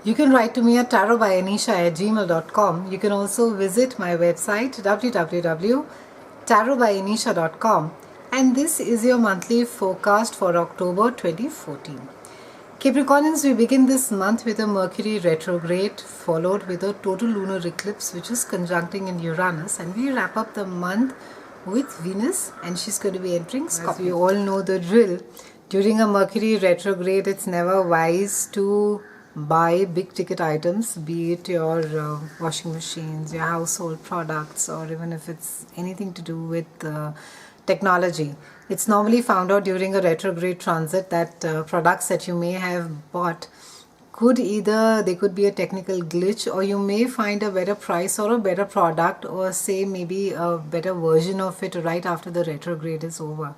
You can write to me at tarotbyanisha@gmail.com. You can also visit my website www.tarotbyanisha.com. And this is your monthly forecast for October 2014. Capricornians, we begin this month with a Mercury retrograde followed with a total lunar eclipse which is conjuncting in Uranus, and we wrap up the month with Venus, and she's going to be entering Scorpio. As we all know the drill, during a Mercury retrograde it's never wise to buy big ticket items, be it your washing machines, your household products, or even if it's anything to do with technology. It's normally found out during a retrograde transit that products that you may have bought could be a technical glitch, or you may find a better price or a better product, or say maybe a better version of it right after the retrograde is over.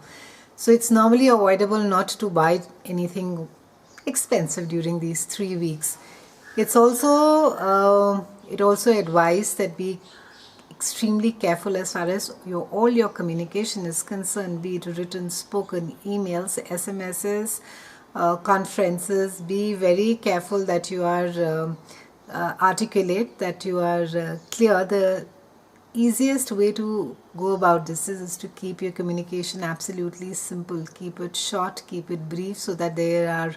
So it's normally avoidable not to buy anything expensive during these 3 weeks. It's also advised that be extremely careful as far as all your communication is concerned, be it written, spoken, emails, SMSs, conferences. Be very careful that you are articulate, that you are clear. The easiest way to go about this is to keep your communication absolutely simple. Keep it short, keep it brief, so that there are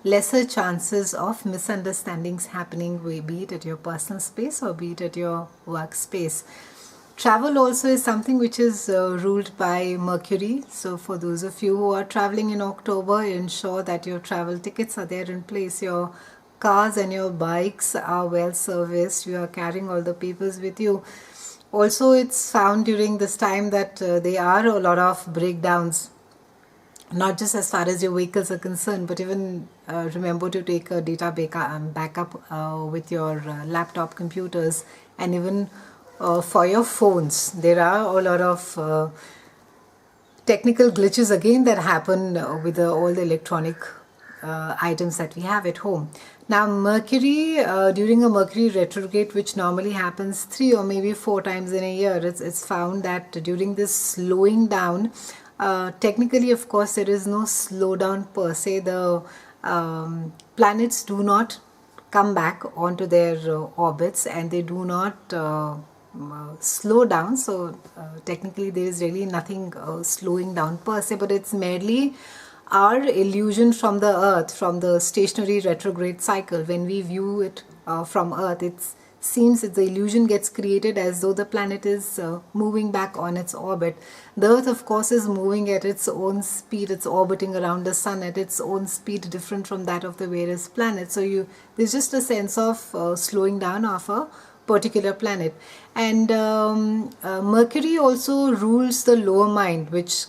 lesser chances of misunderstandings happening, be it at your personal space or be it at your workspace. Travel also is something which is ruled by Mercury. So for those of you who are traveling in October, ensure that your travel tickets are there in place, your cars and your bikes are well serviced, you are carrying all the papers with you. Also, it's found during this time that there are a lot of breakdowns, not just as far as your vehicles are concerned, but even remember to take a data backup with your laptop computers, and even for your phones. There are a lot of technical glitches again that happen with all the electronic items that we have at home. Now Mercury, during a Mercury retrograde, which normally happens 3 or maybe 4 times in a year, it's found that during this slowing down, technically of course there is no slowdown per se. The planets do not come back onto their orbits, and they do not slow down. So technically there is really nothing slowing down per se, but it's merely our illusion from the Earth, from the stationary retrograde cycle. When we view it from Earth, it seems that the illusion gets created as though the planet is moving back on its orbit. The Earth of course is moving at its own speed. It's orbiting around the Sun at its own speed, different from that of the various planets. So there's just a sense of slowing down of a particular planet. And Mercury also rules the lower mind, which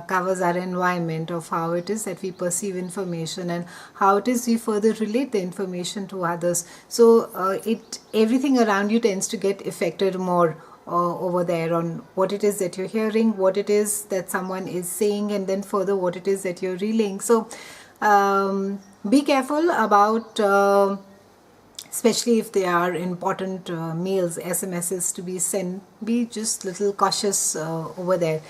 covers our environment, of how it is that we perceive information and how it is we further relate the information to others. So everything around you tends to get affected more over there on what it is that you're hearing, what it is that someone is saying, and then further what it is that you're relaying. So be careful about especially if they are important mails, SMSs to be sent. Be just little cautious over there.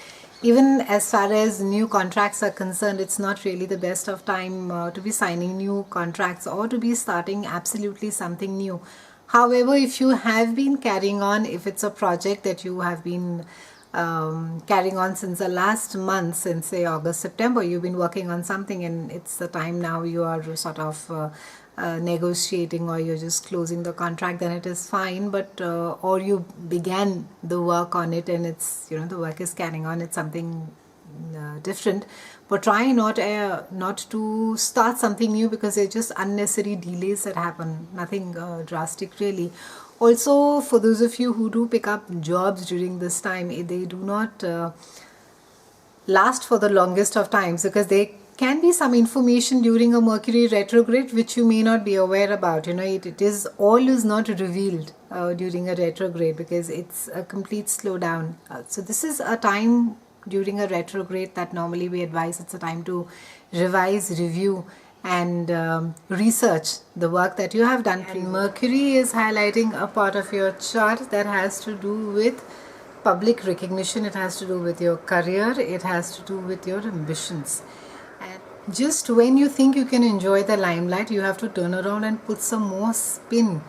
Even as far as new contracts are concerned, it's not really the best of time to be signing new contracts or to be starting absolutely something new. However, if you have been carrying on, if it's a project that you have been carrying on since the last month, since say August, September, you've been working on something, and it's the time now you are sort of negotiating, or you're just closing the contract, then it is fine. But or you began the work on it and it's the work is carrying on, it's something different. But try not to start something new, because they're just unnecessary delays that happen, nothing drastic really. Also, for those of you who do pick up jobs during this time, they do not last for the longest of times, because they can be some information during a Mercury retrograde which you may not be aware about. It is not revealed during a retrograde, because it's a complete slowdown. So this is a time during a retrograde that normally we advise it's a time to revise, review, and research the work that you have done. Mercury is highlighting a part of your chart that has to do with public recognition, it has to do with your career, it has to do with your ambitions. Just when you think you can enjoy the limelight, you have to turn around and put some more spin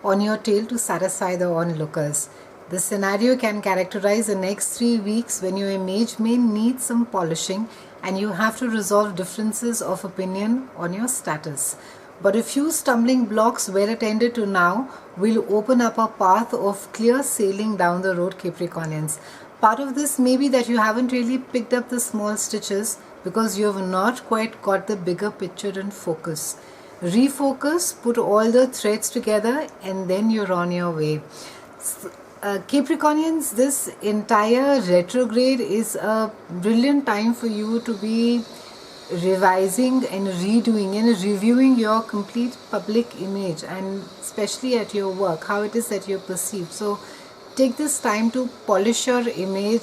on your tail to satisfy the onlookers. This scenario can characterize the next 3 weeks when your image may need some polishing and you have to resolve differences of opinion on your status. But a few stumbling blocks well attended to now will open up a path of clear sailing down the road, Capricornians. Part of this may be that you haven't really picked up the small stitches because you have not quite got the bigger picture in focus. Refocus, put all the threads together, and then you're on your way. Capricornians, this entire retrograde is a brilliant time for you to be revising and redoing and reviewing your complete public image, and especially at your work, how it is that you're perceived. So take this time to polish your image,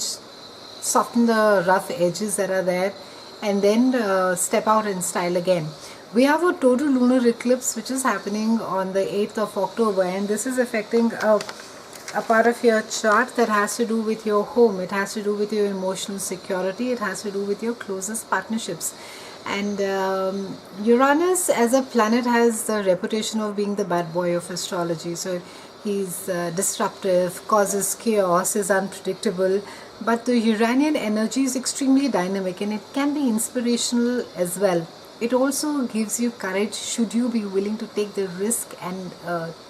soften the rough edges that are there, and then step out in style again. We have a total lunar eclipse which is happening on the 8th of October, and this is affecting a part of your chart that has to do with your home. It has to do with your emotional security. It has to do with your closest partnerships. And Uranus as a planet has the reputation of being the bad boy of astrology. So he's disruptive, causes chaos, is unpredictable. But the Uranian energy is extremely dynamic and it can be inspirational as well. It also gives you courage should you be willing to take the risk and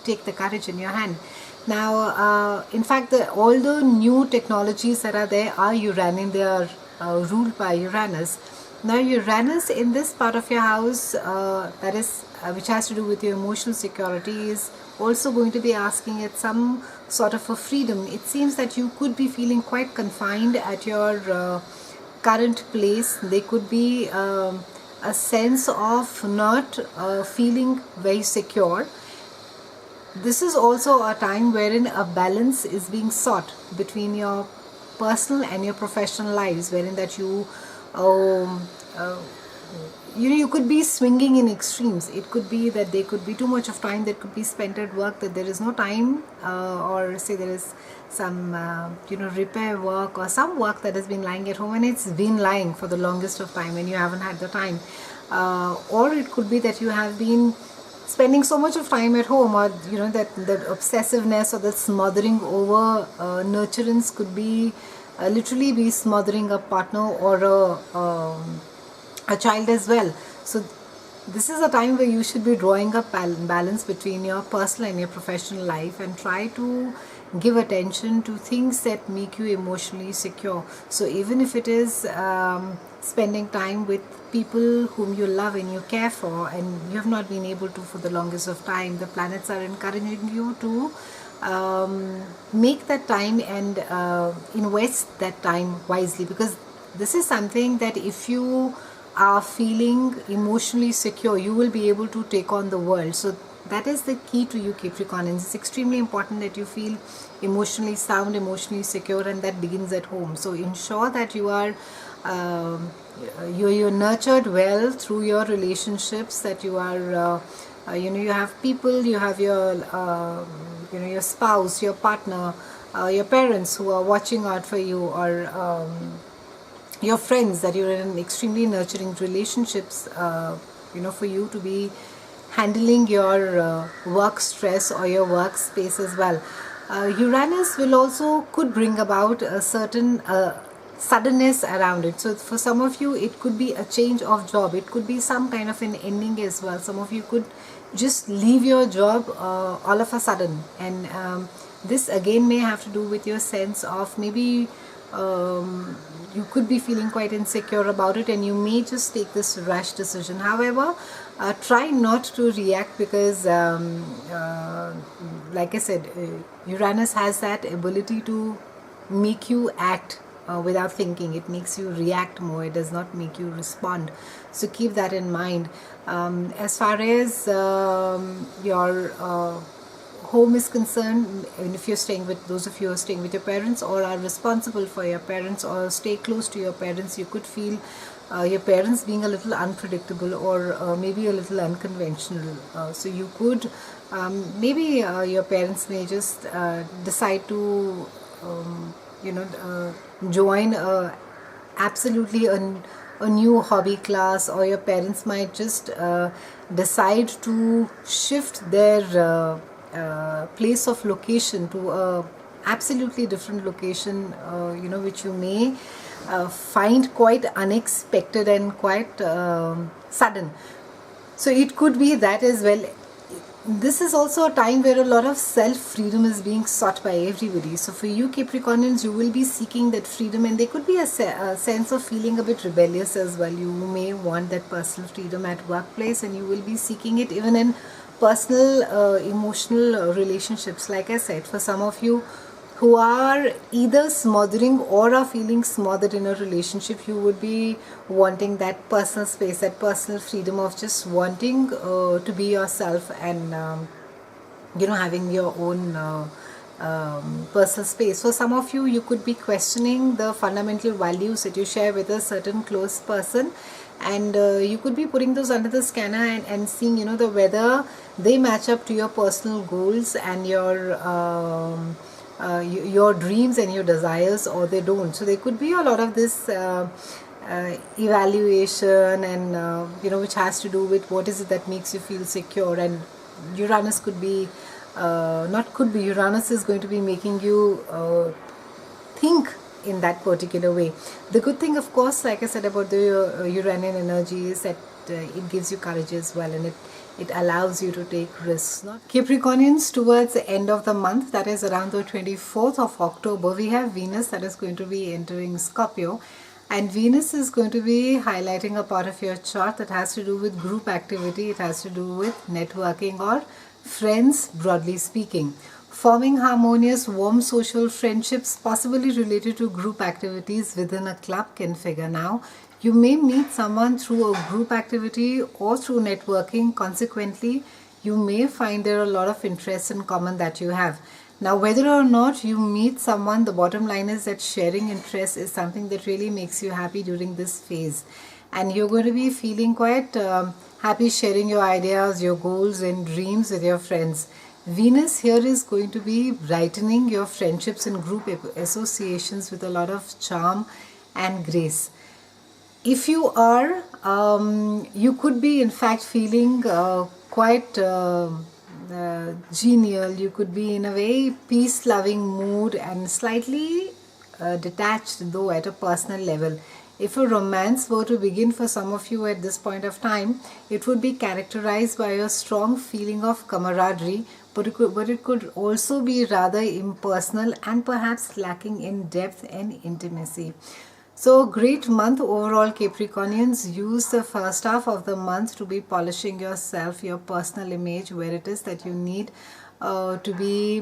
take the courage in your hand. Now, in fact, all the new technologies that are there are Uranian. They are ruled by Uranus. Now, Uranus in this part of your house, that is, which has to do with your emotional security, is also going to be asking at some sort of a freedom. It seems that you could be feeling quite confined at your current place. There could be a sense of not feeling very secure. This is also a time wherein a balance is being sought between your personal and your professional lives, wherein that you you could be swinging in extremes. It could be that there could be too much of time that could be spent at work, that there is no time, or say there is some repair work or some work that has been lying at home and it's been lying for the longest of time and you haven't had the time, or it could be that you have been spending so much of time at home, or that obsessiveness or that smothering over nurturance could be literally be smothering a partner or a child as well. So this is a time where you should be drawing up balance between your personal and your professional life and try to give attention to things that make you emotionally secure. So even if it is spending time with people whom you love and you care for and you have not been able to for the longest of time, the planets are encouraging you to make that time and invest that time wisely, because this is something that if you are feeling emotionally secure, you will be able to take on the world. So that is the key to you, Capricornians. It's extremely important that you feel emotionally sound, emotionally secure, and that begins at home. So ensure that you are you're nurtured well through your relationships, that you are you have people, you have your your spouse, your partner, your parents who are watching out for you, or your friends, that you're in extremely nurturing relationships, for you to be handling your work stress or your workspace as well. Uranus will also could bring about a certain suddenness around it. So for some of you, it could be a change of job. It could be some kind of an ending as well. Some of you could just leave your job all of a sudden, and this again may have to do with your sense of maybe you could be feeling quite insecure about it and you may just take this rash decision. However, try not to react, because like I said, Uranus has that ability to make you act without thinking. It makes you react more. It does not make you respond. So keep that in mind. As far as your home is concerned, and if you're staying with, those of you who are staying with your parents or are responsible for your parents or stay close to your parents, you could feel your parents being a little unpredictable or maybe a little unconventional. So you could maybe your parents may just decide to join absolutely a new hobby class, or your parents might just decide to shift their place of location to a absolutely different location, which you may find quite unexpected and quite sudden. So it could be that as well. This is also a time where a lot of self-freedom is being sought by everybody. So for you Capricornians, you will be seeking that freedom, and there could be a sense of feeling a bit rebellious as well. You may want that personal freedom at workplace, and you will be seeking it even in personal emotional relationships. Like I said, for some of you who are either smothering or are feeling smothered in a relationship, you would be wanting that personal space, that personal freedom of just wanting to be yourself, and having your own personal space. For some of you, you could be questioning the fundamental values that you share with a certain close person, and you could be putting those under the scanner and seeing the whether they match up to your personal goals and your dreams and your desires, or they don't. So there could be a lot of this evaluation, and which has to do with what is it that makes you feel secure. And Uranus could be Uranus is going to be making you think in that particular way. The good thing, of course, like I said about the Uranian energy, is that it gives you courage as well, and it allows you to take risks. Capricornians, towards the end of the month, that is around the 24th of October, we have Venus that is going to be entering Scorpio, and Venus is going to be highlighting a part of your chart that has to do with group activity. It has to do with networking or friends, broadly speaking. Forming harmonious, warm social friendships, possibly related to group activities within a club, can figure now. You may meet someone through a group activity or through networking. Consequently, you may find there are a lot of interests in common that you have. Now, whether or not you meet someone, the bottom line is that sharing interests is something that really makes you happy during this phase. And you're going to be feeling quite happy sharing your ideas, your goals and dreams with your friends. Venus here is going to be brightening your friendships and group associations with a lot of charm and grace. If you are, you could be in fact feeling quite genial. You could be in a very peace-loving mood and slightly detached, though, at a personal level. If a romance were to begin for some of you at this point of time, it would be characterized by a strong feeling of camaraderie, but it could also be rather impersonal and perhaps lacking in depth and intimacy. So, great month overall, Capricornians. Use the first half of the month to be polishing yourself, your personal image, where it is that you need to be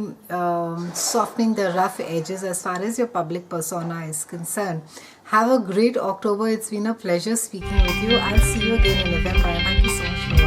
softening the rough edges as far as your public persona is concerned. Have a great October. It's been a pleasure speaking with you. I'll see you again in November. Thank you so much.